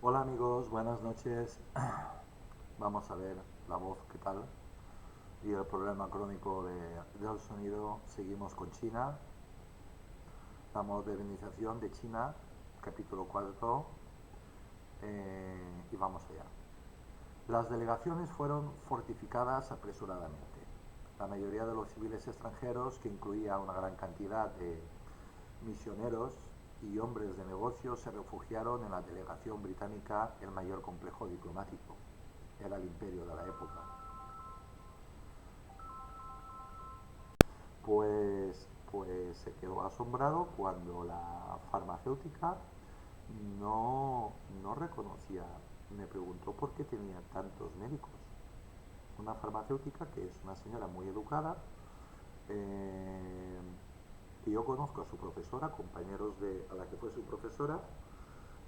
Hola amigos, buenas noches. Vamos a ver la voz, qué tal. Y el problema crónico del sonido. Seguimos con China. La modernización de China, capítulo 4. Y vamos allá. Las delegaciones fueron fortificadas apresuradamente. La mayoría de los civiles extranjeros, que incluía una gran cantidad de misioneros y hombres de negocios, se refugiaron en la delegación británica, el mayor complejo diplomático. Era el imperio de la época. Pues se quedó asombrado cuando la farmacéutica no, no reconocía, me preguntó por qué tenía tantos médicos. Una farmacéutica que es una señora muy educada, eh, que yo conozco a su profesora, a la que fue su profesora,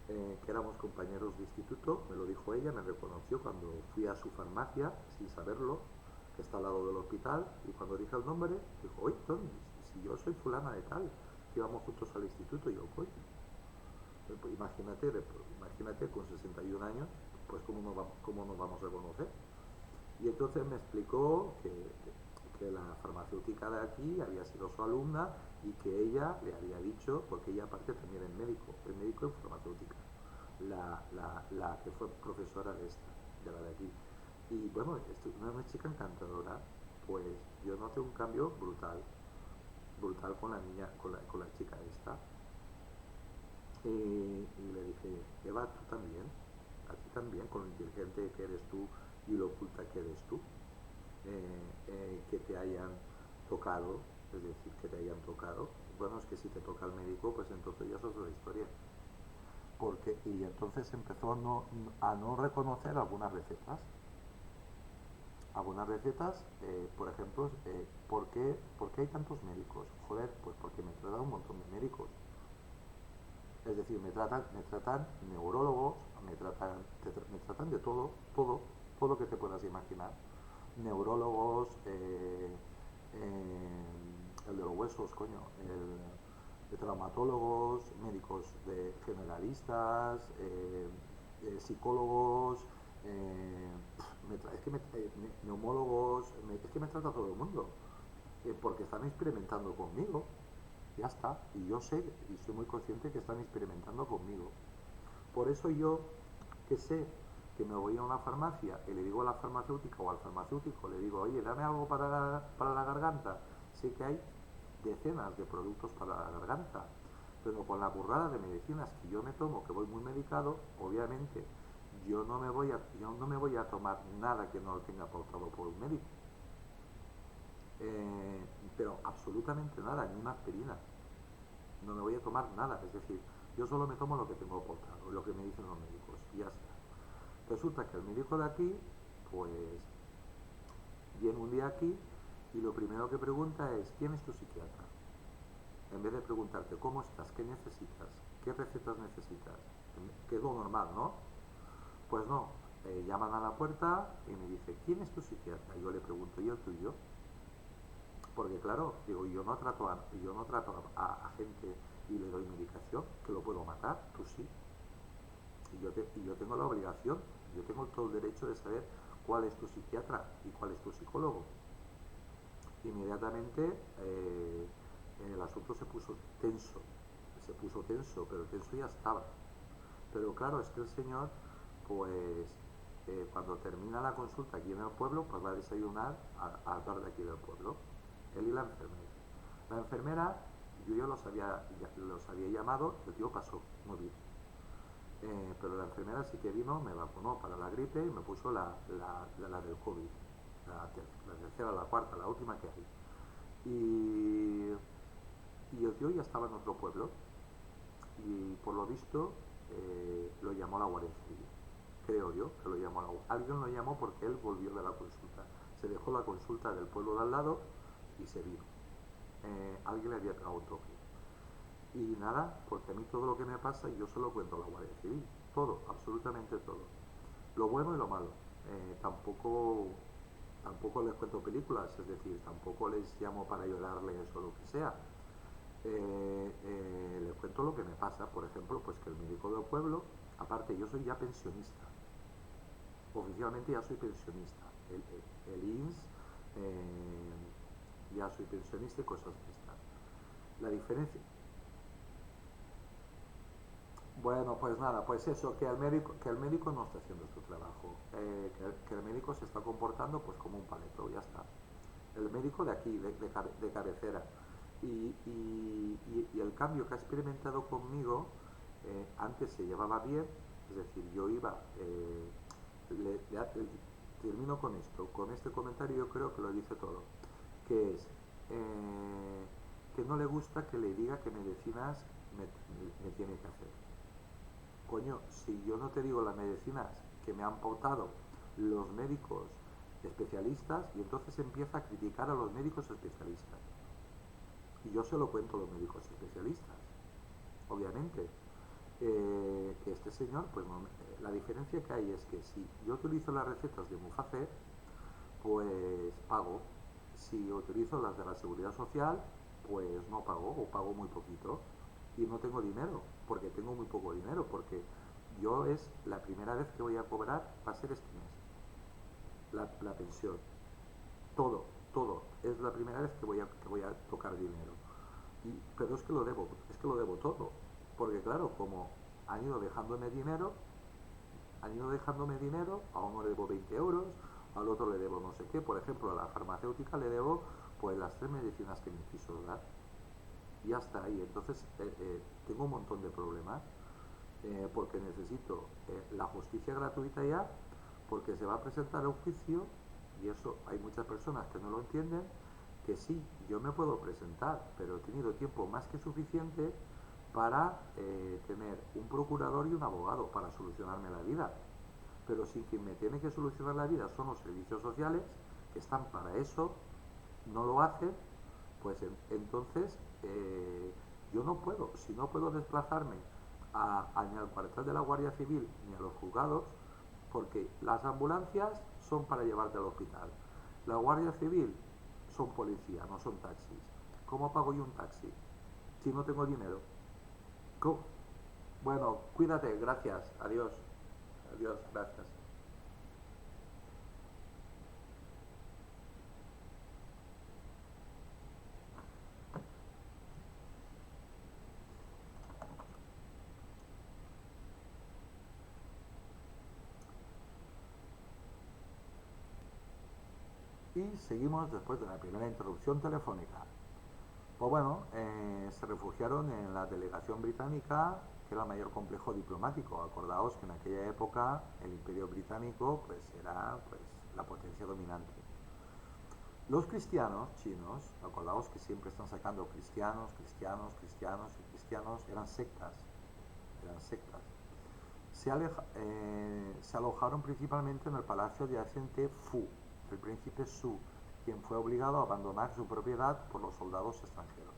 que éramos compañeros de instituto, me lo dijo ella, me reconoció cuando fui a su farmacia sin saberlo, que está al lado del hospital, y cuando dije el nombre, dijo, oye, Tony, si yo soy fulana de tal, que íbamos juntos al instituto, y yo, coño, pues imagínate con 61 años, pues cómo nos vamos a conocer. Y entonces me explicó que la farmacéutica de aquí había sido su alumna y que ella le había dicho, porque ella aparte también es médico en farmacéutica, la que fue profesora de la de aquí. Y bueno, es una chica encantadora, pues yo noté un cambio brutal, brutal con la niña, con la chica esta. Y le dije, Eva, tú también, a ti también, con lo inteligente que eres tú y lo oculta que eres tú, que te hayan tocado, es decir, que te hayan tocado. Bueno, es que si te toca el médico, pues entonces ya es otra historia. Y entonces empezó a no reconocer algunas recetas, por ejemplo, ¿por qué hay tantos médicos? Joder, pues porque me tratan un montón de médicos. Es decir, me tratan neurólogos, me tratan de todo lo que te puedas imaginar. Neurólogos, el de los huesos, coño, de traumatólogos, médicos generalistas, psicólogos, neumólogos, es que me trata todo el mundo, porque están experimentando conmigo, ya está, y yo sé y soy muy consciente que están experimentando conmigo. Por eso yo, que sé que me voy a una farmacia y le digo a la farmacéutica o al farmacéutico, le digo, oye, dame algo para la garganta. Sé que hay decenas de productos para la garganta, pero con la burrada de medicinas que yo me tomo, que voy muy medicado, obviamente yo no me voy a tomar nada que no lo tenga aportado por un médico. Eh, pero absolutamente nada, ni una aspirina. No me voy a tomar nada, es decir, yo solo me tomo lo que tengo aportado, lo que me dicen los médicos, y ya está. Resulta que el médico de aquí, pues, viene un día aquí y lo primero que pregunta es, ¿quién es tu psiquiatra? En vez de preguntarte, ¿cómo estás? ¿Qué necesitas? ¿Qué recetas necesitas? Que es lo normal, ¿no? Pues no, llaman a la puerta y me dice, ¿quién es tu psiquiatra? Y yo le pregunto, ¿y el tuyo? Porque claro, digo, yo no trato a gente y le doy medicación, que lo puedo matar, tú sí. Y yo tengo la obligación, yo tengo todo el derecho de saber cuál es tu psiquiatra y cuál es tu psicólogo. Inmediatamente el asunto se puso tenso, pero tenso ya estaba. Pero claro, es que el señor, pues cuando termina la consulta aquí en el pueblo, pues va a desayunar al bar de aquí del pueblo, él y la enfermera. La enfermera, yo ya los había llamado, el tío pasó, muy bien. Pero la enfermera sí que vino, me vacunó para la gripe y me puso la del COVID, la tercera, la cuarta, la última que hay. Y, y el tío ya estaba en otro pueblo y por lo visto lo llamó la Guardia Civil. Creo yo que lo llamó alguien lo llamó porque él volvió de la consulta. Se dejó la consulta del pueblo de al lado y se vino. Alguien le había pegado un toque. Y nada, porque a mí todo lo que me pasa yo se lo cuento a la Guardia Civil. Todo, absolutamente todo. Lo bueno y lo malo. Tampoco les cuento películas, es decir, tampoco les llamo para llorarles o lo que sea. Les cuento lo que me pasa, por ejemplo, pues que el médico del pueblo Aparte, yo soy ya pensionista. Oficialmente ya soy pensionista. El INS, ya soy pensionista y cosas de estas. La diferencia... Bueno, pues nada, pues eso, que el médico no está haciendo su trabajo, que el médico se está comportando pues como un paleto, ya está. El médico de aquí, de cabecera. Y el cambio que ha experimentado conmigo, antes se llevaba bien, es decir, yo iba, termino con esto, con este comentario yo creo que lo dice todo, que es que no le gusta que le diga qué medicinas me tiene que hacer. Coño, si yo no te digo las medicinas que me han pautado los médicos especialistas, y entonces empieza a criticar a los médicos especialistas. Y yo se lo cuento a los médicos especialistas, obviamente. Que este señor, pues no, la diferencia que hay es que si yo utilizo las recetas de Mufacer, pues pago. Si utilizo las de la Seguridad Social, pues no pago o pago muy poquito. Y no tengo dinero, porque tengo muy poco dinero, porque yo es la primera vez que voy a cobrar, va a ser este mes, la pensión. Todo, todo. Es la primera vez que voy a tocar dinero. Pero es que lo debo todo. Porque claro, como han ido dejándome dinero, a uno le debo 20 euros, al otro le debo no sé qué, por ejemplo, a la farmacéutica le debo pues las 3 medicinas que me quiso dar. Y hasta ahí. Entonces tengo un montón de problemas porque necesito la justicia gratuita ya, porque se va a presentar a un juicio, y eso hay muchas personas que no lo entienden, que sí, yo me puedo presentar, pero he tenido tiempo más que suficiente para tener un procurador y un abogado para solucionarme la vida. Pero si quien me tiene que solucionar la vida son los servicios sociales, que están para eso, no lo hacen, pues entonces yo no puedo, si no puedo desplazarme ni al cuartel de la Guardia Civil ni a los juzgados, porque las ambulancias son para llevarte al hospital. La Guardia Civil son policía, no son taxis. ¿Cómo pago yo un taxi si no tengo dinero? ¿Cómo? Bueno, cuídate, gracias, adiós, adiós, gracias. Y seguimos después de la primera interrupción telefónica. Pues bueno, se refugiaron en la delegación británica, que era el mayor complejo diplomático. Acordaos que en aquella época el imperio británico pues era pues la potencia dominante. Los cristianos chinos, acordaos que siempre están sacando cristianos, cristianos, cristianos y cristianos, eran sectas. Se alojaron principalmente en el palacio adyacente Fu, el príncipe Su, quien fue obligado a abandonar su propiedad por los soldados extranjeros.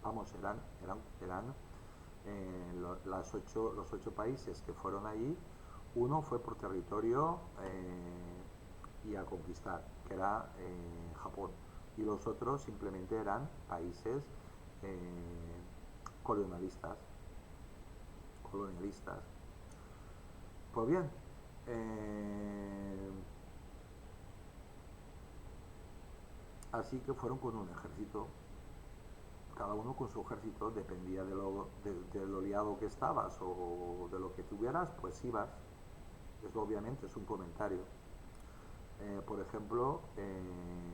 Vamos, eran los 8 países que fueron allí, uno fue por territorio y a conquistar, que era Japón, y los otros simplemente eran países eh, colonialistas, colonialistas. Pues bien, eh, así que fueron con un ejército, cada uno con su ejército, dependía de lo liado que estabas o de lo que tuvieras, pues ibas. Eso obviamente es un comentario. Por ejemplo,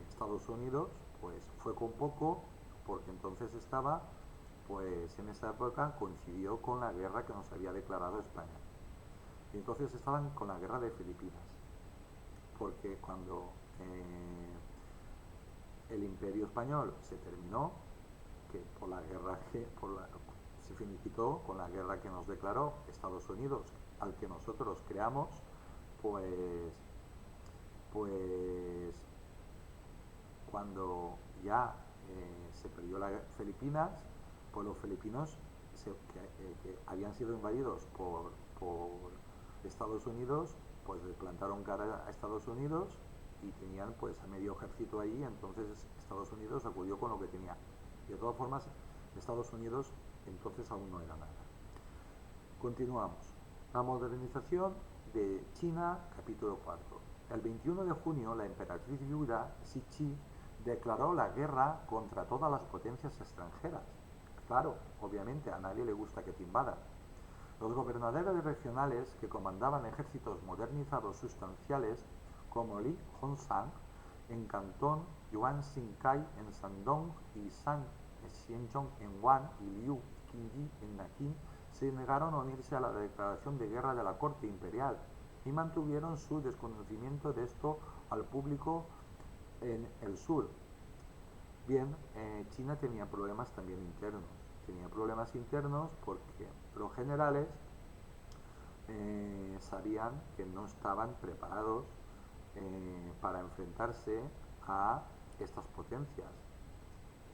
Estados Unidos pues fue con poco, porque entonces estaba, pues en esa época coincidió con la guerra que nos había declarado España. Y entonces estaban con la guerra de Filipinas, porque cuando el imperio español se terminó, que por la guerra se finiquitó con la guerra que nos declaró Estados Unidos, al que nosotros creamos, pues, pues cuando ya se perdió las Filipinas, pues los filipinos que habían sido invadidos por Estados Unidos, pues le plantaron cara a Estados Unidos y tenían pues a medio ejército ahí, entonces Estados Unidos acudió con lo que tenía. Y de todas formas, Estados Unidos entonces aún no era nada. Continuamos. La modernización de China, capítulo 4. El 21 de junio, la emperatriz viuda Cixi declaró la guerra contra todas las potencias extranjeras. Claro, obviamente a nadie le gusta que te invadan. Los gobernadores regionales que comandaban ejércitos modernizados sustanciales, como Li Hongzhang en Cantón, Yuan Xingkai en Shandong y San Xianzhong en Wan y Liu Qingyi en Nanking, se negaron a unirse a la declaración de guerra de la corte imperial y mantuvieron su desconocimiento de esto al público en el sur. Bien, China tenía problemas también internos. Tenía problemas internos porque los generales sabían que no estaban preparados para enfrentarse a estas potencias.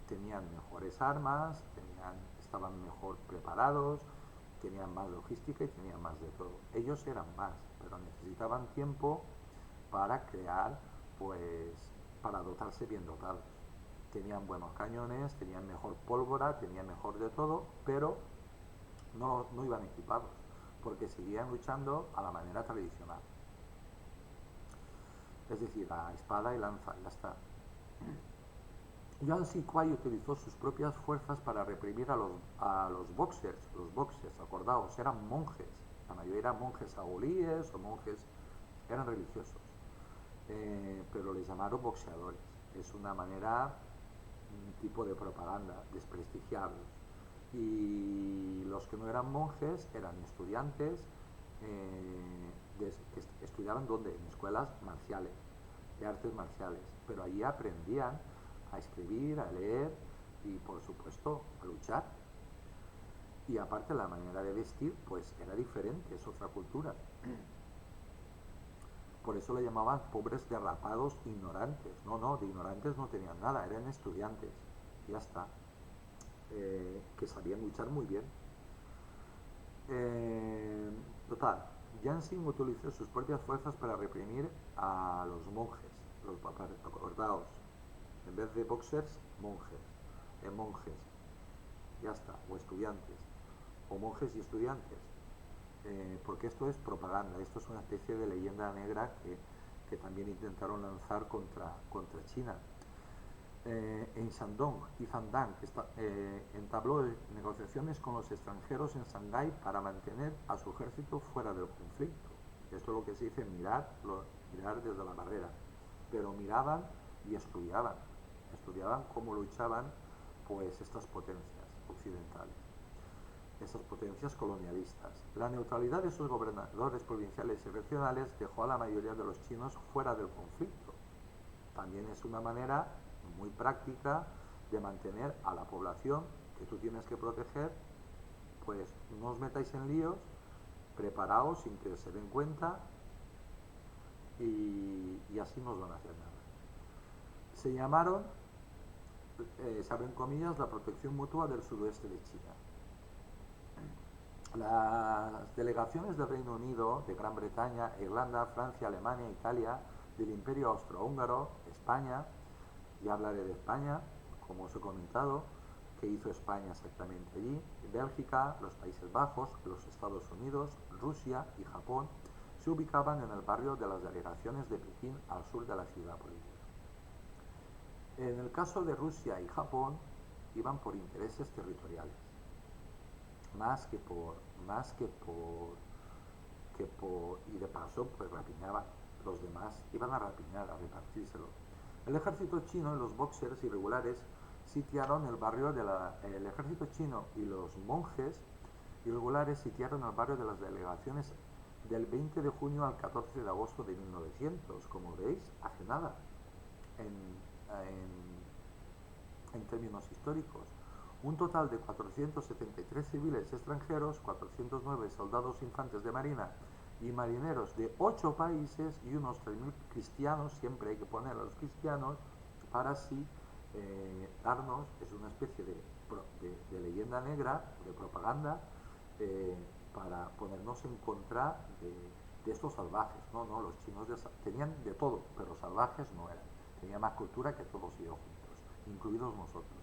Tenían mejores armas, estaban mejor preparados, tenían más logística y tenían más de todo. Ellos eran más, pero necesitaban tiempo para crear, pues, para dotarse bien dotados. Tenían buenos cañones, tenían mejor pólvora, tenían mejor de todo, pero no iban equipados, porque seguían luchando a la manera tradicional. Es decir, a espada y lanza, ya está. Yuan Shikai utilizó sus propias fuerzas para reprimir a los boxers. Los boxers, acordaos, eran monjes. La mayoría eran monjes agolíes o monjes, eran religiosos. Pero les llamaron boxeadores. Es una manera, un tipo de propaganda, desprestigiarlos. Y los que no eran monjes eran estudiantes que estudiaban ¿dónde? En escuelas marciales, de artes marciales. Pero allí aprendían a escribir, a leer y por supuesto a luchar. Y aparte la manera de vestir pues era diferente, es otra cultura. Por eso le llamaban pobres derrapados ignorantes. No, de ignorantes no tenían nada, eran estudiantes. Ya está. Que sabían luchar muy bien. Total, Jansin utilizó sus propias fuerzas para reprimir a los monjes. Acordaos, en vez de boxers, monjes, ya está, o estudiantes, o monjes y estudiantes, porque esto es propaganda, esto es una especie de leyenda negra que también intentaron lanzar contra China. En Shandong y Zandang entabló negociaciones con los extranjeros en Shanghái para mantener a su ejército fuera del conflicto. Esto es lo que se dice mirar desde la barrera, pero miraban y estudiaban cómo luchaban pues estas potencias occidentales, esas potencias colonialistas. La neutralidad de sus gobernadores provinciales y regionales dejó a la mayoría de los chinos fuera del conflicto. También es una manera muy práctica de mantener a la población que tú tienes que proteger, pues no os metáis en líos, preparaos sin que se den cuenta y así no os van a hacer nada. Se llamaron, se abren comillas, la protección mutua del sudoeste de China. Las delegaciones del Reino Unido, de Gran Bretaña, Irlanda, Francia, Alemania, Italia, del Imperio Austrohúngaro, España, ya hablaré de España, como os he comentado, qué hizo España exactamente allí, Bélgica, los Países Bajos, los Estados Unidos, Rusia y Japón se ubicaban en el barrio de las delegaciones de Pekín al sur de la ciudad política. En el caso de Rusia y Japón iban por intereses territoriales, y de paso pues rapiñaban, los demás iban a rapiñar, a repartírselo. El ejército chino y los boxers irregulares sitiaron el barrio el ejército chino y los monjes irregulares sitiaron el barrio de las delegaciones del 20 de junio al 14 de agosto de 1900, como veis, hace nada, en términos históricos. Un total de 473 civiles extranjeros, 409 soldados infantes de marina y marineros de 8 países y unos 3.000 cristianos, siempre hay que poner a los cristianos, para así darnos, es una especie de leyenda negra, de propaganda, para ponernos en contra de estos salvajes. No, los chinos tenían de todo, pero salvajes no eran. Tenían más cultura que todos ellos juntos, incluidos nosotros.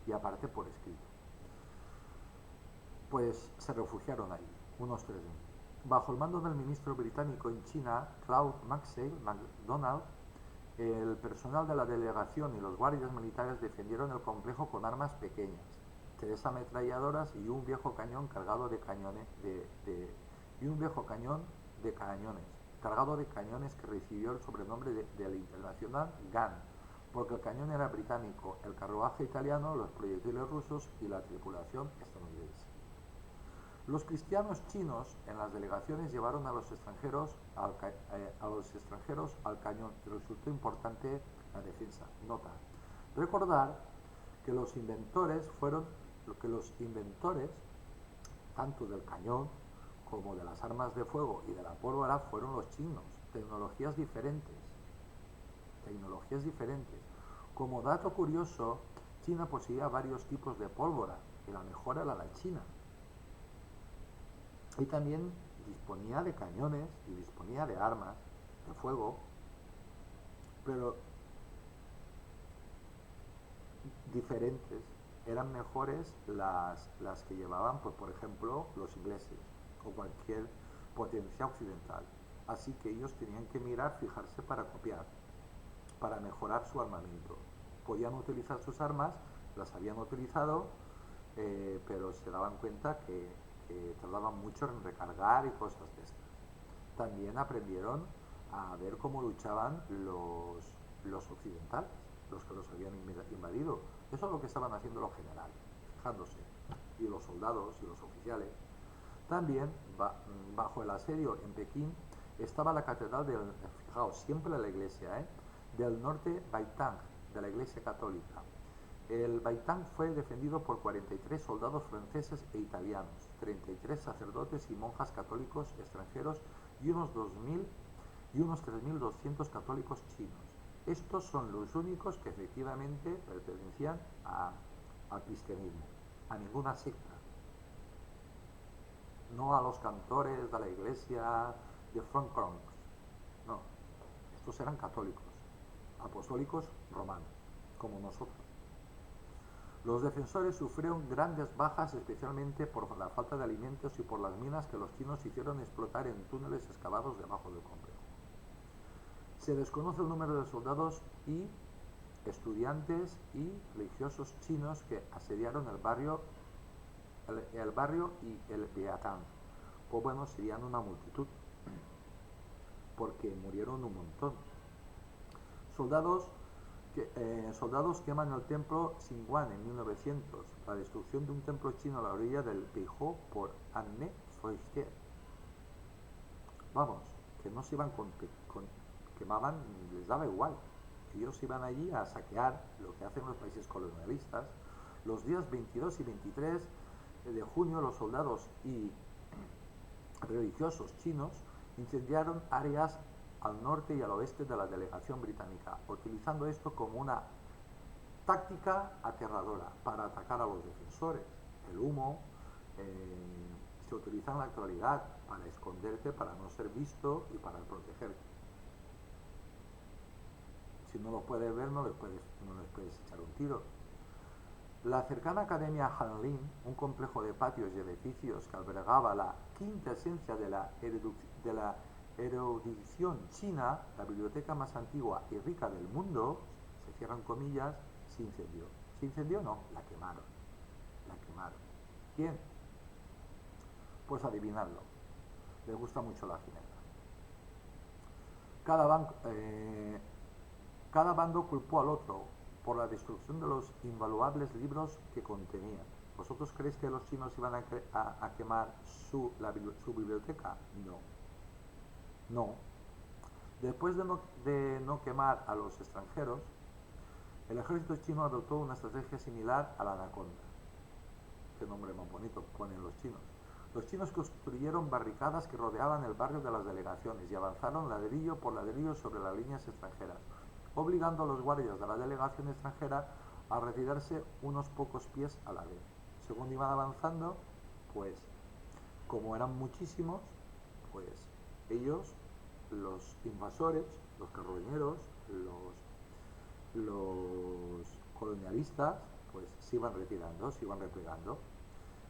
Y aparte por escrito. Pues se refugiaron ahí, unos 3.000. Bajo el mando del ministro británico en China, Claude MacDonald, el personal de la delegación y los guardias militares defendieron el complejo con armas pequeñas, 3 ametralladoras y un viejo cañón cargado de cañones, y un viejo cañón de cañones, cargado de cañones que recibió el sobrenombre del internacional Gun, porque el cañón era británico, el carruaje italiano, los proyectiles rusos y la tripulación estadounidense. Los cristianos chinos en las delegaciones llevaron a los extranjeros al cañón y resultó importante la defensa. Nota: recordar que los inventores tanto del cañón como de las armas de fuego y de la pólvora fueron los chinos. Tecnologías diferentes. Tecnologías diferentes. Como dato curioso, China poseía varios tipos de pólvora y la mejor era la china. Y también disponía de cañones y disponía de armas de fuego, pero diferentes. Eran mejores las que llevaban, pues, por ejemplo, los ingleses o cualquier potencia occidental. Así que ellos tenían que mirar, fijarse para copiar, para mejorar su armamento. Podían utilizar sus armas, las habían utilizado, pero se daban cuenta que tardaban mucho en recargar y cosas de estas. También aprendieron a ver cómo luchaban los occidentales, los que los habían invadido. Eso es lo que estaban haciendo los generales, fijándose, y los soldados y los oficiales. También, bajo el asedio en Pekín, estaba la catedral fijaos, siempre la iglesia, del norte Baitang, de la iglesia católica. El Baitang fue defendido por 43 soldados franceses e italianos, 33 sacerdotes y monjas católicos extranjeros y unos 2.000 y unos 3.200 católicos chinos. Estos son los únicos que efectivamente pertenecían al cristianismo, a ninguna secta, no a los cantores de la iglesia de Francois, no, estos eran católicos, apostólicos romanos, como nosotros. Los defensores sufrieron grandes bajas, especialmente por la falta de alimentos y por las minas que los chinos hicieron explotar en túneles excavados debajo del complejo. Se desconoce el número de soldados y estudiantes y religiosos chinos que asediaron el barrio y el Beatán. Pues bueno, serían una multitud, porque murieron un montón. Soldados queman el templo Xinguang en 1900, la destrucción de un templo chino a la orilla del Peijó por Anne Forestier. Vamos, que no se iban quemaban, les daba igual. Ellos iban allí a saquear, lo que hacen los países colonialistas. Los días 22 y 23 de junio, los soldados y religiosos chinos incendiaron áreas al norte y al oeste de la delegación británica, utilizando esto como una táctica aterradora para atacar a los defensores. El humo se utiliza en la actualidad para esconderte, para no ser visto y para protegerte. Si no los puedes ver, no les puedes echar un tiro. La cercana Academia Hanlin, un complejo de patios y edificios que albergaba la quinta esencia de la erudición china, la biblioteca más antigua y rica del mundo, se cierran comillas, se incendió. ¿Se incendió? No, la quemaron. La quemaron. ¿Quién? Pues adivinadlo. Les gusta mucho la ginebra. Cada bando culpó al otro por la destrucción de los invaluables libros que contenían. ¿Vosotros creéis que los chinos iban a quemar su biblioteca? No. No. Después de no quemar a los extranjeros, el ejército chino adoptó una estrategia similar a la anaconda. Qué nombre más bonito ponen los chinos. Los chinos construyeron barricadas que rodeaban el barrio de las delegaciones y avanzaron ladrillo por ladrillo sobre las líneas extranjeras, obligando a los guardias de la delegación extranjera a retirarse unos pocos pies a la vez. Según iban avanzando, pues, como eran muchísimos, pues ellos, los invasores, los carroñeros, los colonialistas, pues se iban retirando, se iban replegando.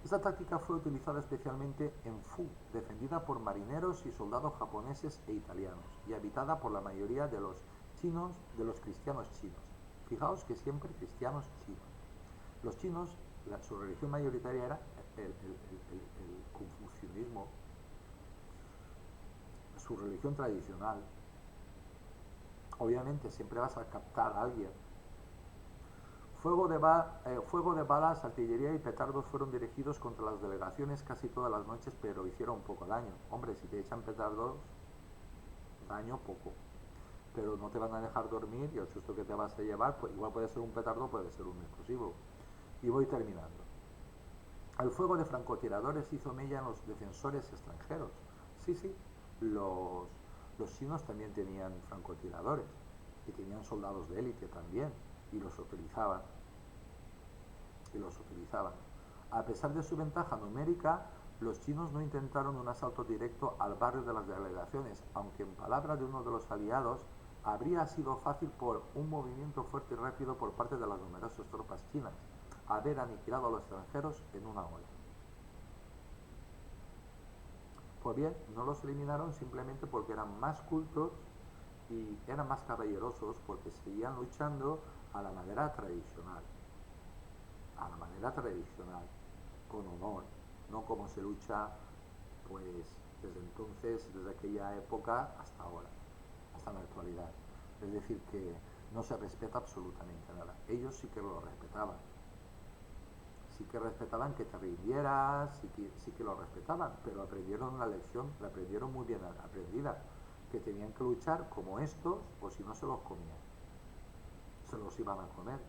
Esta táctica fue utilizada especialmente en Fu, defendiendo defendida por marineros y soldados japoneses e italianos, y habitada por la mayoría de los chinos, de los cristianos chinos. Fijaos que siempre cristianos chinos. Los chinos, su religión mayoritaria era el confucianismo, su religión tradicional. Obviamente siempre vas a captar a alguien. Fuego de balas, artillería y petardos fueron dirigidos contra las delegaciones casi todas las noches, pero hicieron poco daño. Hombre, si te echan petardos, daño poco. Pero no te van a dejar dormir y el susto que te vas a llevar, pues igual puede ser un petardo, puede ser un explosivo. Y voy terminando. El fuego de francotiradores hizo mella en los defensores extranjeros. Sí, sí, los chinos también tenían francotiradores y tenían soldados de élite también y los utilizaban. A pesar de su ventaja numérica, los chinos no intentaron un asalto directo al barrio de las delegaciones, aunque en palabras de uno de los aliados, habría sido fácil por un movimiento fuerte y rápido por parte de las numerosas tropas chinas haber aniquilado a los extranjeros en una hora. Pues bien, no los eliminaron simplemente porque eran más cultos y eran más caballerosos, porque seguían luchando a la manera tradicional, con honor, no como se lucha pues desde entonces, desde aquella época hasta ahora, hasta la actualidad. Es decir, que no se respeta absolutamente nada. Ellos sí que lo respetaban. Sí que respetaban que te rindieras, sí que lo respetaban, pero aprendieron una lección, la aprendieron muy bien aprendida, que tenían que luchar como estos o si no se los comían. Se los iban a comer.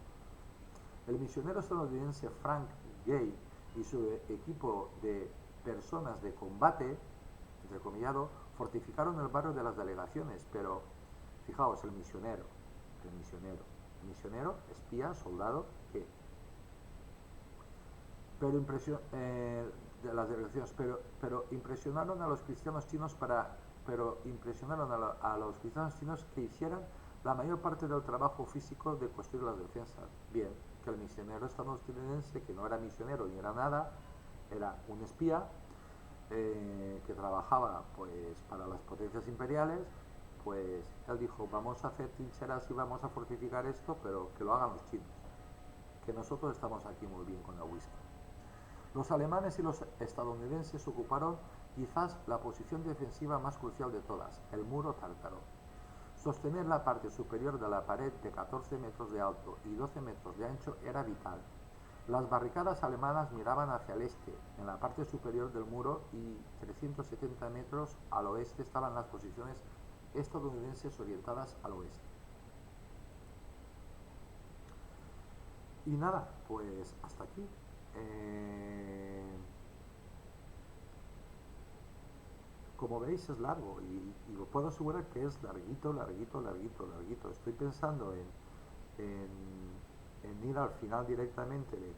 El misionero estadounidense Frank Gay y su equipo de personas de combate, entrecomillado, fortificaron el barrio de las delegaciones, pero fijaos, el misionero, espía, soldado, ¿qué? De las delegaciones, pero impresionaron a los cristianos chinos a los cristianos chinos que hicieran la mayor parte del trabajo físico de construir las defensas. Bien, que el misionero estadounidense, que no era misionero ni era nada, era un espía que trabajaba pues para las potencias imperiales, pues él dijo, vamos a hacer trincheras y vamos a fortificar esto, pero que lo hagan los chinos, que nosotros estamos aquí muy bien con el whisky. Los alemanes y los estadounidenses ocuparon quizás la posición defensiva más crucial de todas, el muro tártaro. Sostener la parte superior de la pared de 14 metros de alto y 12 metros de ancho era vital. Las barricadas alemanas miraban hacia el este, en la parte superior del muro, y 370 metros al oeste estaban las posiciones estadounidenses orientadas al oeste. Y nada, pues hasta aquí. Como veis es largo y os puedo asegurar que es larguito. Estoy pensando en ir al final directamente de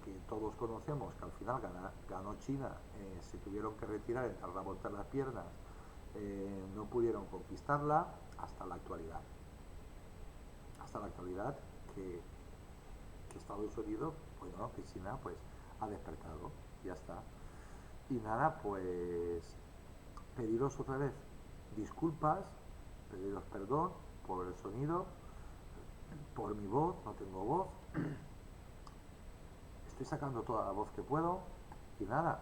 que todos conocemos, que al final ganó China, se tuvieron que retirar, entrar a voltear las piernas, no pudieron conquistarla hasta la actualidad. Que Estados Unidos, pues no, que China pues ha despertado, ya está. Y nada, pues pediros otra vez disculpas, pediros perdón por el sonido, por mi voz, no tengo voz. Estoy sacando toda la voz que puedo. Y nada,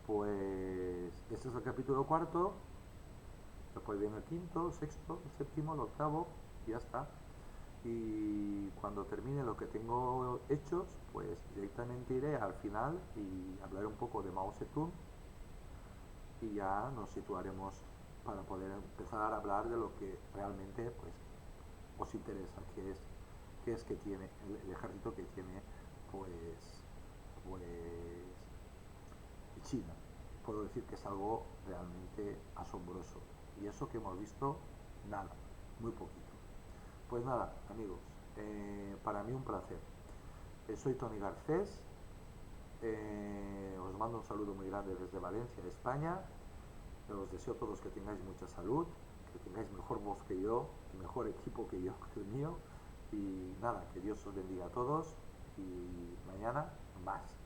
pues este es el capítulo cuarto. Después viene el quinto, sexto, el séptimo, el octavo, y ya está. Y cuando termine lo que tengo hechos, pues directamente iré al final y hablaré un poco de Mao Zedong y ya nos situaremos para poder empezar a hablar de lo que realmente pues os interesa, que es que tiene el ejército que tiene pues China. Puedo decir que es algo realmente asombroso, y eso que hemos visto, nada, muy poquito. Pues nada, amigos, para mí un placer. Soy Tony Garcés, os mando un saludo muy grande desde Valencia, España. Os deseo a todos que tengáis mucha salud, que tengáis mejor voz que yo, mejor equipo que yo, que el mío. Y nada, que Dios os bendiga a todos y mañana más.